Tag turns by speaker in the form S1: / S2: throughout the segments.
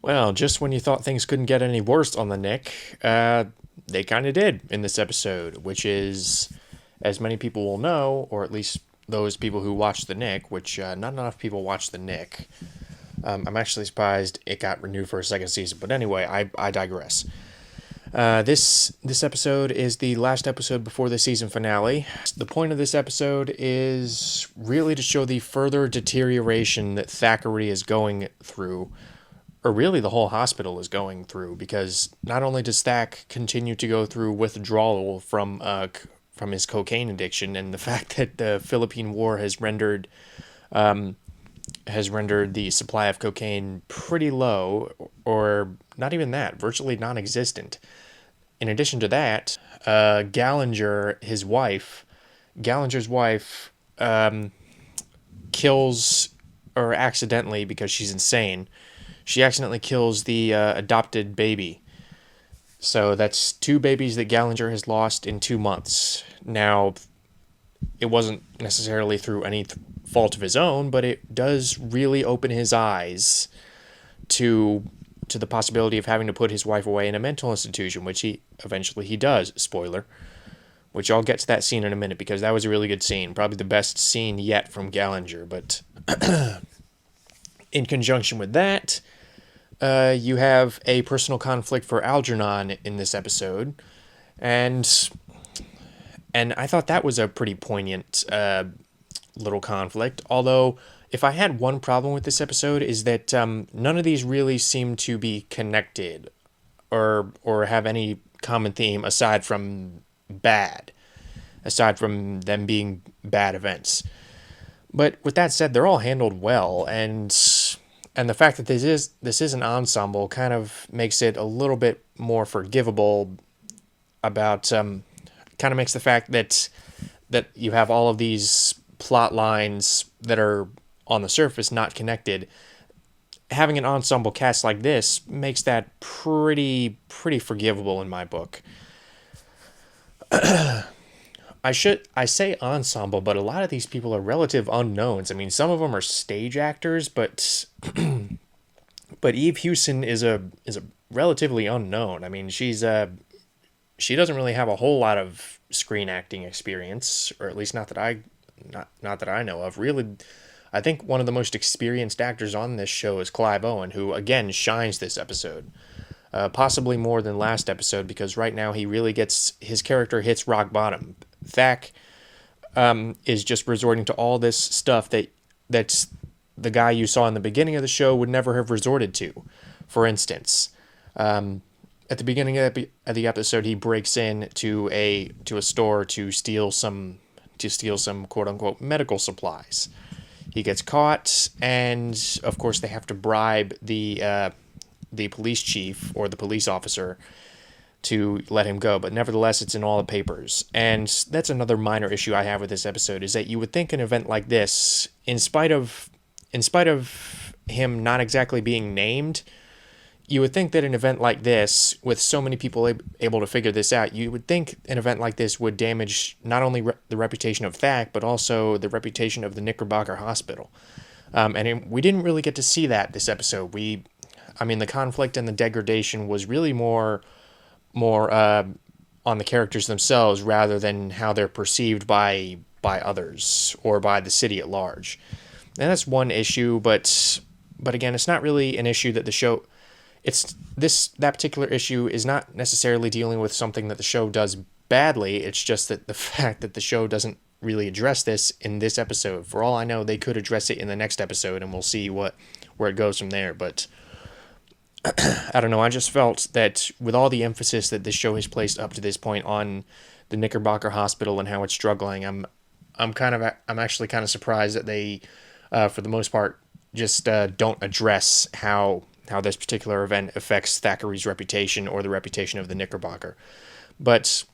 S1: Well, just when you thought things couldn't get any worse on the Knick, they kind of did in this episode, which is, as many people will know, or at least those people who watch the Knick, which not enough people watch the Knick. I'm actually surprised it got renewed for a second season, but anyway, I digress. This episode is the last episode before the season finale. The point of this episode is really to show the further deterioration that Thackery is going through, or really the whole hospital is going through, because not only does Thack continue to go through withdrawal from his cocaine addiction, and the fact that the Philippine War has rendered the supply of cocaine pretty low, or not even that, virtually non-existent. In addition to that, Gallinger's wife, kills, or accidentally, because she's insane, she accidentally kills the adopted baby. So that's two babies that Gallinger has lost in 2 months. Now, it wasn't necessarily through any fault of his own, but it does really open his eyes to the possibility of having to put his wife away in a mental institution, which he eventually does. Spoiler. Which I'll get to that scene in a minute, because that was a really good scene, probably the best scene yet from Gallinger. But in conjunction with that, you have a personal conflict for Algernon in this episode, and I thought that was a pretty poignant little conflict. Although, if I had one problem with this episode, is that none of these really seem to be connected, or have any common theme aside from them being bad events. But with that said, they're all handled well, and the fact that this is an ensemble kind of makes it a little bit more forgivable. Kind of makes the fact that you have all of these plot lines that are on the surface not connected. Having an ensemble cast like this makes that pretty forgivable in my book. I say ensemble, but a lot of these people are relative unknowns. I mean, some of them are stage actors, but Eve Hewson is a relatively unknown. I mean, she doesn't really have a whole lot of screen acting experience, or at least not that I know of. Really, I think one of the most experienced actors on this show is Clive Owen, who again shines this episode. Possibly more than last episode, because right now his character hits rock bottom. Thack is just resorting to all this stuff that's the guy you saw in the beginning of the show would never have resorted to. For instance, at the beginning of the episode, he breaks in to a store to steal some quote unquote medical supplies. He gets caught, and of course they have to bribe the police chief or the police officer to let him go, but nevertheless it's in all the papers. And that's another minor issue I have with this episode, is that you would think an event like this, in spite of him not exactly being named, you would think that an event like this, with so many people able to figure this out, you would think an event like this would damage not only the reputation of Thack, but also the reputation of the Knickerbocker Hospital. We didn't really get to see that this episode. The conflict and the degradation was really more on the characters themselves, rather than how they're perceived by others or by the city at large. And that's one issue, but again, it's not really an issue that the show. That particular issue is not necessarily dealing with something that the show does badly. It's just that the fact that the show doesn't really address this in this episode. For all I know, they could address it in the next episode, and we'll see where it goes from there. But I don't know. I just felt that with all the emphasis that this show has placed up to this point on the Knickerbocker Hospital and how it's struggling, I'm actually kind of surprised that they, for the most part, just don't address how this particular event affects Thackery's reputation or the reputation of the Knickerbocker. But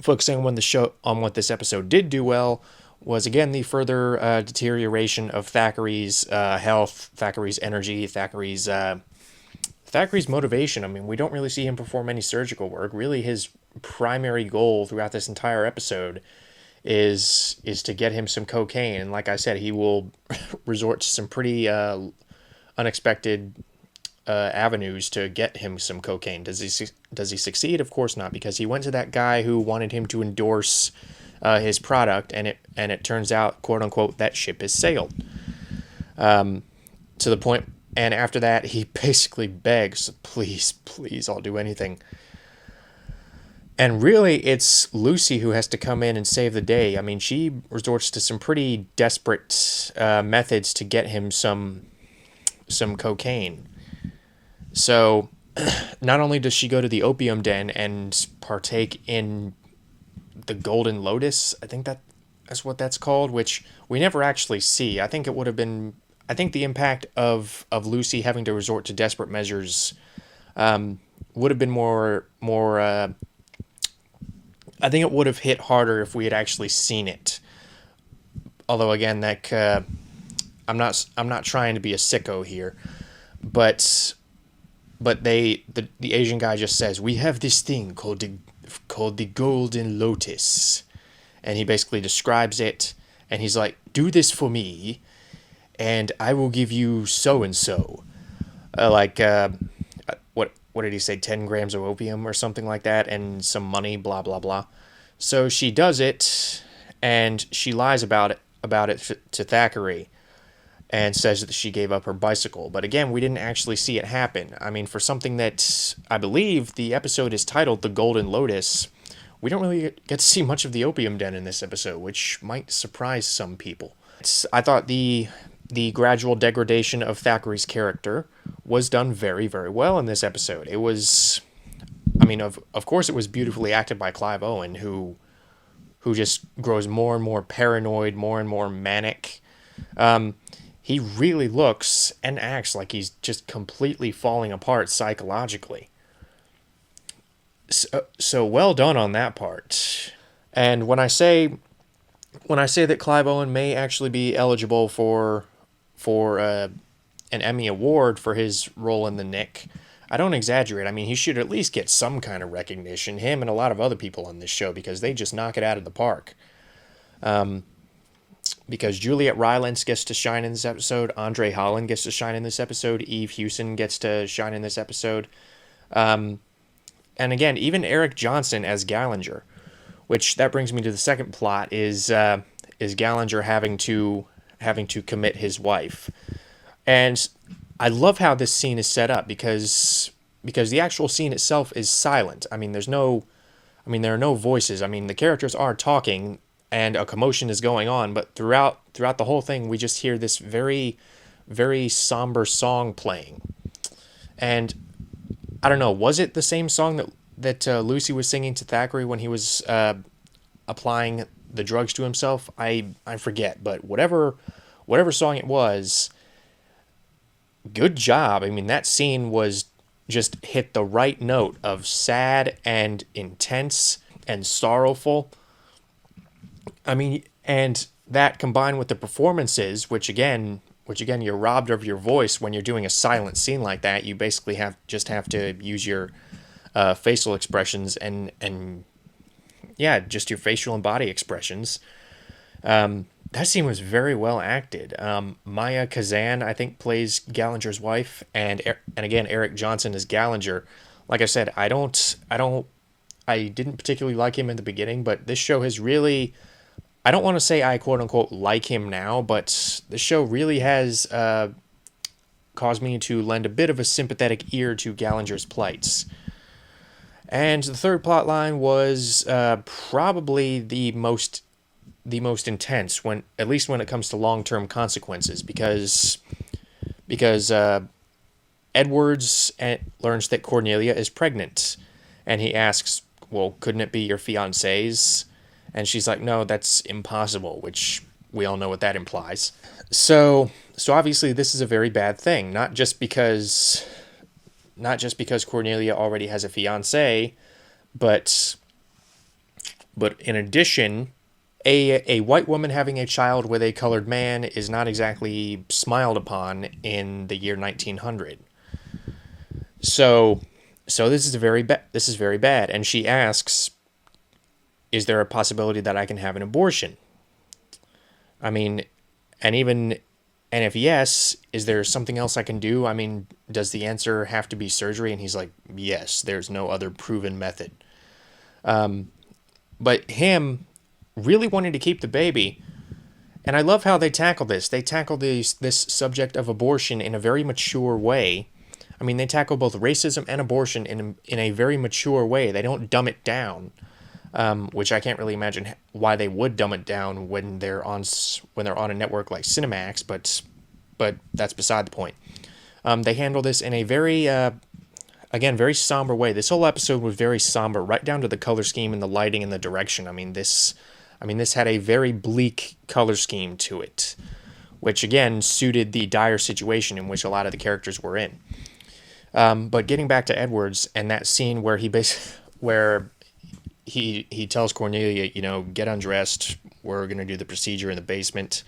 S1: focusing on what this episode did do well was, again, the further deterioration of Thackery's health, Thackery's energy, Thackery's motivation. I mean, we don't really see him perform any surgical work. Really, his primary goal throughout this entire episode is to get him some cocaine. And like I said, he will resort to some pretty unexpected avenues to get him some cocaine. Does he succeed? Of course not, because he went to that guy who wanted him to endorse his product, and it turns out, quote unquote, that ship has sailed. To the point, and after that, he basically begs, please, please, I'll do anything. And really, it's Lucy who has to come in and save the day. I mean, she resorts to some pretty desperate methods to get him some cocaine. So, not only does she go to the opium den and partake in the Golden Lotus, I think that's what that's called, which we never actually see. I think the impact of Lucy having to resort to desperate measures would have been more. I think it would have hit harder if we had actually seen it. Although again, I'm not trying to be a sicko here, but the Asian guy just says, we have this thing called the Golden Lotus, and he basically describes it, and he's like, do this for me, and I will give you so and so, what did he say, 10 grams of opium or something like that, and some money, blah, blah, blah. So she does it, and she lies about it to Thackery, and says that she gave up her bicycle. But again, we didn't actually see it happen. I mean, for something that I believe the episode is titled The Golden Lotus, we don't really get to see much of the opium den in this episode, which might surprise some people. I thought the gradual degradation of Thackery's character was done very, very well in this episode. It was, I mean, of course it was beautifully acted by Clive Owen, who just grows more and more paranoid, more and more manic. He really looks and acts like he's just completely falling apart psychologically. So well done on that part. And when I say that Clive Owen may actually be eligible for an Emmy Award for his role in the Knick, I don't exaggerate. I mean, he should at least get some kind of recognition, him and a lot of other people on this show, because they just knock it out of the park. Because Juliet Rylance gets to shine in this episode, Andre Holland gets to shine in this episode, Eve Hewson gets to shine in this episode. And again, even Eric Johnson as Gallinger, which that brings me to the second plot, is Gallinger having to commit his wife. And I love how this scene is set up because the actual scene itself is silent. I mean, there are no voices. I mean, the characters are talking and a commotion is going on, but throughout the whole thing, we just hear this very, very somber song playing. And I don't know, was it the same song that Lucy was singing to Thackery when he was applying the drugs to himself? I forget, but whatever song it was, good job. I mean, that scene was just hit the right note of sad and intense and sorrowful. I mean, and that combined with the performances, which again you're robbed of your voice when you're doing a silent scene like that. You basically have to use your facial expressions and yeah, just your facial and body expressions. That scene was very well acted. Maya Kazan, I think, plays Gallinger's wife, and again, Eric Johnson is Gallinger. Like I said, I didn't particularly like him in the beginning, but this show has really, I don't want to say I quote unquote like him now, but this show really has caused me to lend a bit of a sympathetic ear to Gallinger's plights. And the third plot line was probably the most intense, at least when it comes to long-term consequences, because Edwards learns that Cornelia is pregnant, and he asks, well, couldn't it be your fiancé's? And she's like, no, that's impossible, which we all know what that implies. So obviously this is a very bad thing, not just because Cornelia already has a fiancé, but in addition, a white woman having a child with a colored man is not exactly smiled upon in the year 1900. So this is very bad. And she asks, is there a possibility that I can have an abortion? I mean, and And if yes, is there something else I can do? I mean, does the answer have to be surgery? And he's like, yes, there's no other proven method. But him really wanting to keep the baby, and I love how they tackle this. They tackle this subject of abortion in a very mature way. I mean, they tackle both racism and abortion in a very mature way. They don't dumb it down, which I can't really imagine why they would dumb it down when they're on a network like Cinemax. But that's beside the point. They handle this in a very again, very somber way. This whole episode was very somber, right down to the color scheme and the lighting and the direction. This had a very bleak color scheme to it, which again suited the dire situation in which a lot of the characters were in. But getting back to Edwards and that scene where he tells Cornelia, get undressed. We're gonna do the procedure in the basement,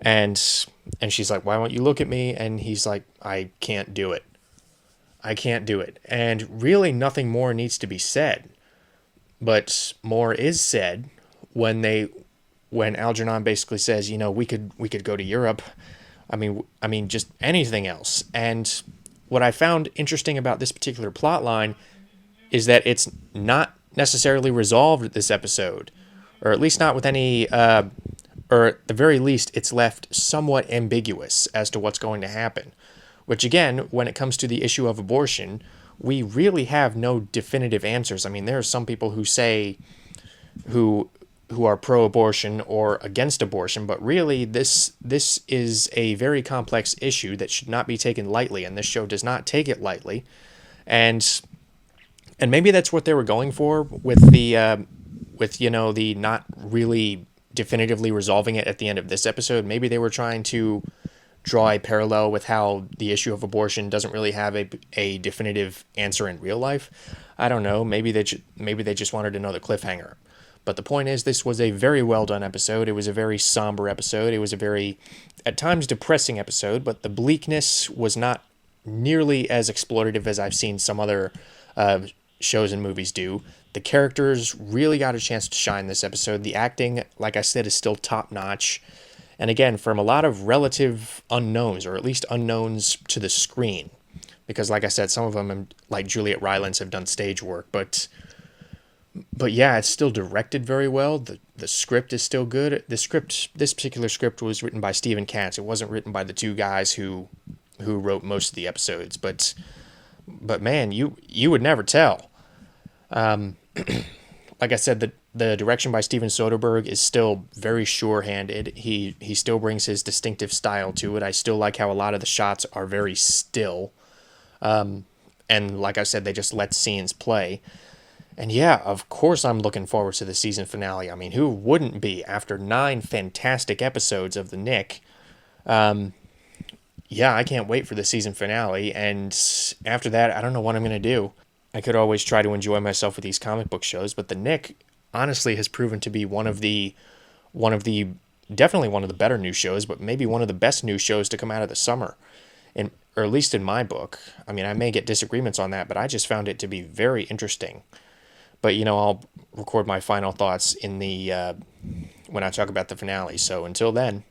S1: and she's like, why won't you look at me? And he's like, I can't do it. I can't do it. And really nothing more needs to be said. But more is said when Algernon basically says, we could go to Europe. I mean just anything else. And what I found interesting about this particular plot line is that it's not necessarily resolved this episode, or at least not with any or at the very least it's left somewhat ambiguous as to what's going to happen. Which again, when it comes to the issue of abortion, we really have no definitive answers. I mean, there are some people who say who are pro-abortion or against abortion, but really this is a very complex issue that should not be taken lightly, and this show does not take it lightly. And maybe that's what they were going for with the not really definitively resolving it at the end of this episode. Maybe they were trying to draw a parallel with how the issue of abortion doesn't really have a definitive answer in real life. I don't know. Maybe they just wanted another cliffhanger. But the point is, this was a very well done episode. It was a very somber episode. It was a very, at times, depressing episode, but the bleakness was not nearly as exploitative as I've seen some other shows and movies do. The characters really got a chance to shine this episode. The acting, like I said, is still top notch. And again, from a lot of relative unknowns, or at least unknowns to the screen. Because like I said, some of them, like Juliet Rylance, have done stage work. But yeah, it's still directed very well. The script is still good. This particular script was written by Stephen Katz. It wasn't written by the two guys who wrote most of the episodes. But man, you would never tell. Like I said, the direction by Steven Soderbergh is still very sure-handed. He still brings his distinctive style to it. I still like how a lot of the shots are very still. And like I said, they just let scenes play. And yeah, of course I'm looking forward to the season finale. I mean, who wouldn't be after 9 fantastic episodes of the Knick? Yeah, I can't wait for the season finale. And after that, I don't know what I'm going to do. I could always try to enjoy myself with these comic book shows, but the Knick honestly has proven to be definitely one of the better new shows, but maybe one of the best new shows to come out of the summer, or at least in my book. I mean, I may get disagreements on that, but I just found it to be very interesting. But I'll record my final thoughts in the when I talk about the finale. So until then.